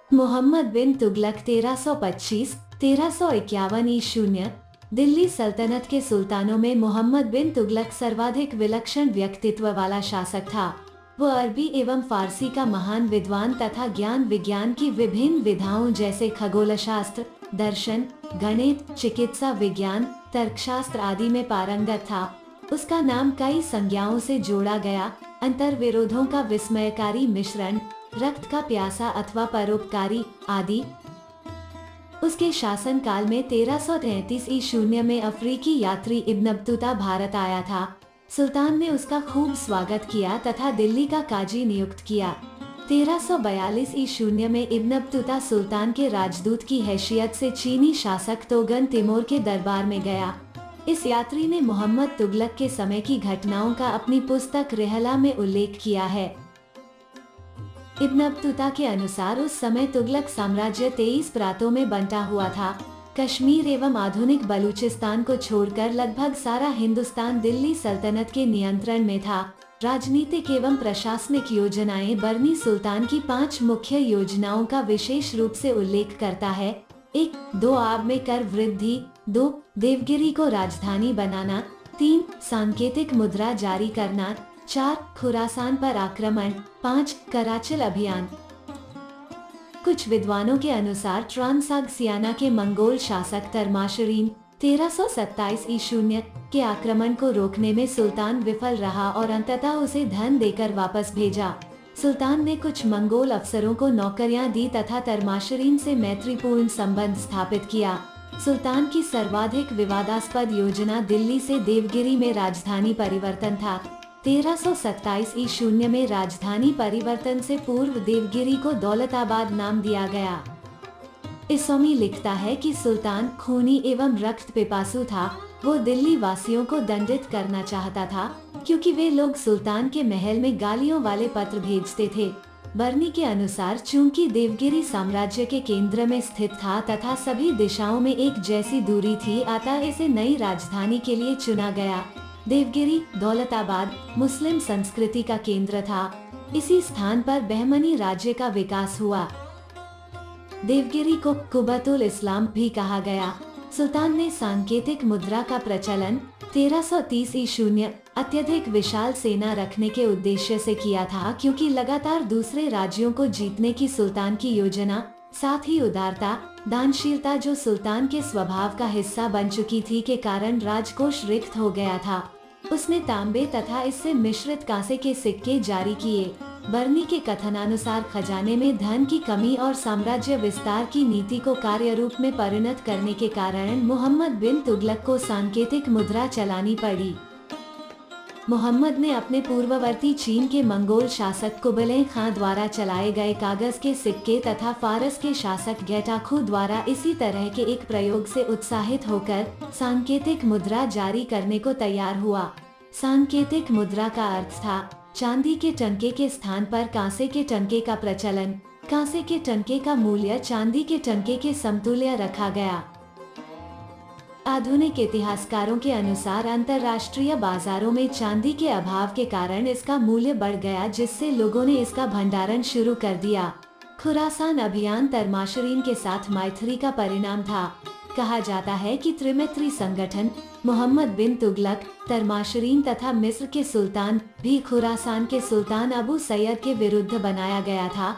मोहम्मद बिन तुगलक 1325-1351 ईशून्य दिल्ली सल्तनत के सुल्तानों में मोहम्मद बिन तुगलक सर्वाधिक विलक्षण व्यक्तित्व वाला शासक था। वो अरबी एवं फारसी का महान विद्वान तथा ज्ञान विज्ञान की विभिन्न विधाओं जैसे खगोलशास्त्र, दर्शन, गणित, चिकित्सा विज्ञान, तर्कशास्त्र आदि में पारंगत था। उसका नाम कई संज्ञाओं से जोड़ा गया, अंतर विरोधों का विस्मयकारी मिश्रण, रक्त का प्यासा अथवा परोपकारी आदि। उसके शासन काल में 1333 ईशून्य में अफ्रीकी यात्री इब्न बतूता भारत आया था। सुल्तान ने उसका खूब स्वागत किया तथा दिल्ली का काजी नियुक्त किया। 1342 ईशून्य में इब्न बतूता सुल्तान के राजदूत की हैसियत से चीनी शासक तोगन तिमोर के दरबार में गया। इस यात्री ने मोहम्मद तुगलक के समय की घटनाओं का अपनी पुस्तक रिहला में उल्लेख किया है। इब्न बतूता के अनुसार उस समय तुगलक साम्राज्य 23 प्रांतों में बंटा हुआ था। कश्मीर एवं आधुनिक बलूचिस्तान को छोड़कर लगभग सारा हिंदुस्तान दिल्ली सल्तनत के नियंत्रण में था। राजनीतिक एवं प्रशासनिक योजनाएं बरनी सुल्तान की 5 मुख्य योजनाओं का विशेष रूप से उल्लेख करता है। 1. दोआब में कर वृद्धि। 2. देवगिरी को राजधानी बनाना। 3. सांकेतिक मुद्रा जारी करना। 4. खुरासान पर आक्रमण। 5. कराचिल अभियान। कुछ विद्वानों के अनुसार ट्रांसाक्सियाना के मंगोल शासक तरमाशरीन 1327 ईशून्य के आक्रमण को रोकने में सुल्तान विफल रहा और अंततः उसे धन देकर वापस भेजा। सुल्तान ने कुछ मंगोल अफसरों को नौकरियां दी तथा तरमाशरीन से मैत्रीपूर्ण संबंध स्थापित किया। सुल्तान की सर्वाधिक विवादास्पद योजना दिल्ली से देवगिरी में राजधानी परिवर्तन था। 1327 ईशून्य में राजधानी परिवर्तन से पूर्व देवगिरी को दौलताबाद नाम दिया गया। इसोमी लिखता है कि सुल्तान खूनी एवं रक्त पिपासु था। वो दिल्ली वासियों को दंडित करना चाहता था क्योंकि वे लोग सुल्तान के महल में गालियों वाले पत्र भेजते थे। बरनी के अनुसार चूंकि देवगिरी साम्राज्य के केंद्र में स्थित था तथा सभी दिशाओं में एक जैसी दूरी थी, अतः इसे नई राजधानी के लिए चुना गया। देवगिरी दौलताबाद मुस्लिम संस्कृति का केंद्र था। इसी स्थान पर बहमनी राज्य का विकास हुआ। देवगिरी को कुबतुल इस्लाम भी कहा गया। सुल्तान ने सांकेतिक मुद्रा का प्रचलन 1330 ईशून्य अत्यधिक विशाल सेना रखने के उद्देश्य से किया था, क्योंकि लगातार दूसरे राज्यों को जीतने की सुल्तान की योजना, साथ ही उदारता, दानशीलता जो सुल्तान के स्वभाव का हिस्सा बन चुकी थी के कारण राजकोष रिक्त हो गया था। उसने तांबे तथा इससे मिश्रित कांसे के सिक्के जारी किए। बरनी के कथनानुसार खजाने में धन की कमी और साम्राज्य विस्तार की नीति को कार्य रूप में परिणत करने के कारण मोहम्मद बिन तुगलक को सांकेतिक मुद्रा चलानी पड़ी। मोहम्मद ने अपने पूर्ववर्ती चीन के मंगोल शासक कुबलई खां द्वारा चलाए गए कागज के सिक्के तथा फारस के शासक गैटाखू द्वारा इसी तरह के एक प्रयोग से उत्साहित होकर सांकेतिक मुद्रा जारी करने को तैयार हुआ। सांकेतिक मुद्रा का अर्थ था चांदी के टंके के स्थान पर कांसे के टंके का प्रचलन। कांसे के टंके का मूल्य चांदी के टंके के समतुल्य रखा गया। आधुनिक इतिहासकारों के अनुसार अंतर्राष्ट्रीय बाजारों में चांदी के अभाव के कारण इसका मूल्य बढ़ गया, जिससे लोगों ने इसका भंडारण शुरू कर दिया। खुरासान अभियान तरमाशरीन के साथ मैत्री का परिणाम था। कहा जाता है कि त्रिमित्री संगठन मोहम्मद बिन तुगलक, तरमाशरीन तथा मिस्र के सुल्तान भी खुरासान के सुल्तान अबू सैयद के विरुद्ध बनाया गया था।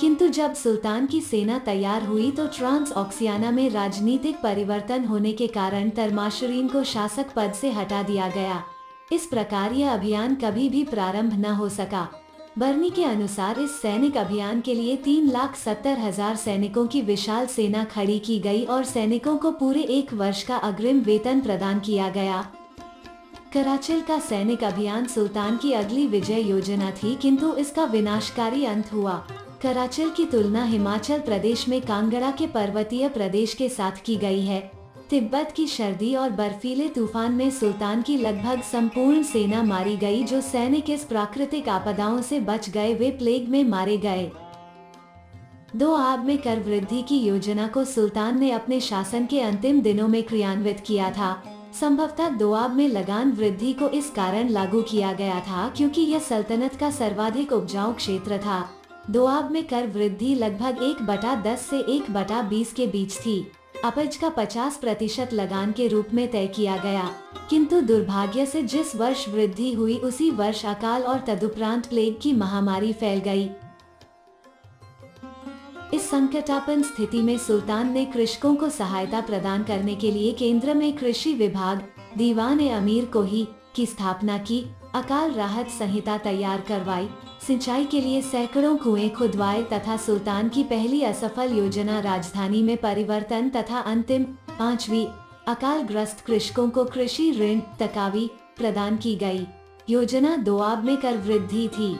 किंतु जब सुल्तान की सेना तैयार हुई तो ट्रांसऑक्सियाना में राजनीतिक परिवर्तन होने के कारण तरमाशरीन को शासक पद से हटा दिया गया। इस प्रकार यह अभियान कभी भी प्रारंभ न हो सका। बरनी के अनुसार इस सैनिक अभियान के लिए 3,70,000 सैनिकों की विशाल सेना खड़ी की गई और सैनिकों को पूरे 1 वर्ष का अग्रिम वेतन प्रदान किया गया। कराचिल का सैनिक अभियान सुल्तान की अगली विजय योजना थी, किंतु इसका विनाशकारी अंत हुआ। कराचिल की तुलना हिमाचल प्रदेश में कांगड़ा के पर्वतीय प्रदेश के साथ की गई है। तिब्बत की सर्दी और बर्फीले तूफान में सुल्तान की लगभग संपूर्ण सेना मारी गई। जो सैनिक इस प्राकृतिक आपदाओं से बच गए वे प्लेग में मारे गए। दोआब में कर वृद्धि की योजना को सुल्तान ने अपने शासन के अंतिम दिनों में क्रियान्वित किया था। संभवतः दोआब में लगान वृद्धि को इस कारण लागू किया गया था क्योंकि यह सल्तनत का सर्वाधिक उपजाऊ क्षेत्र था। दोआब में कर वृद्धि लगभग 1/10 से 1/20 के बीच थी। उपज का 50% लगान के रूप में तय किया गया, किंतु दुर्भाग्य से जिस वर्ष वृद्धि हुई उसी वर्ष अकाल और तदुपरांत प्लेग की महामारी फैल गई। इस संकटापन्न स्थिति में सुल्तान ने कृषकों को सहायता प्रदान करने के लिए केंद्र में कृषि विभाग दीवान-ए-अमीर कोही की स्थापना की, अकाल राहत संहिता तैयार करवाई, सिंचाई के लिए सैकड़ों कुएं खुदवाए तथा सुल्तान की पहली असफल योजना राजधानी में परिवर्तन तथा अंतिम 5वीं अकाल ग्रस्त कृषकों को कृषि ऋण तकावी प्रदान की गई। योजना दोआब में कर वृद्धि थी।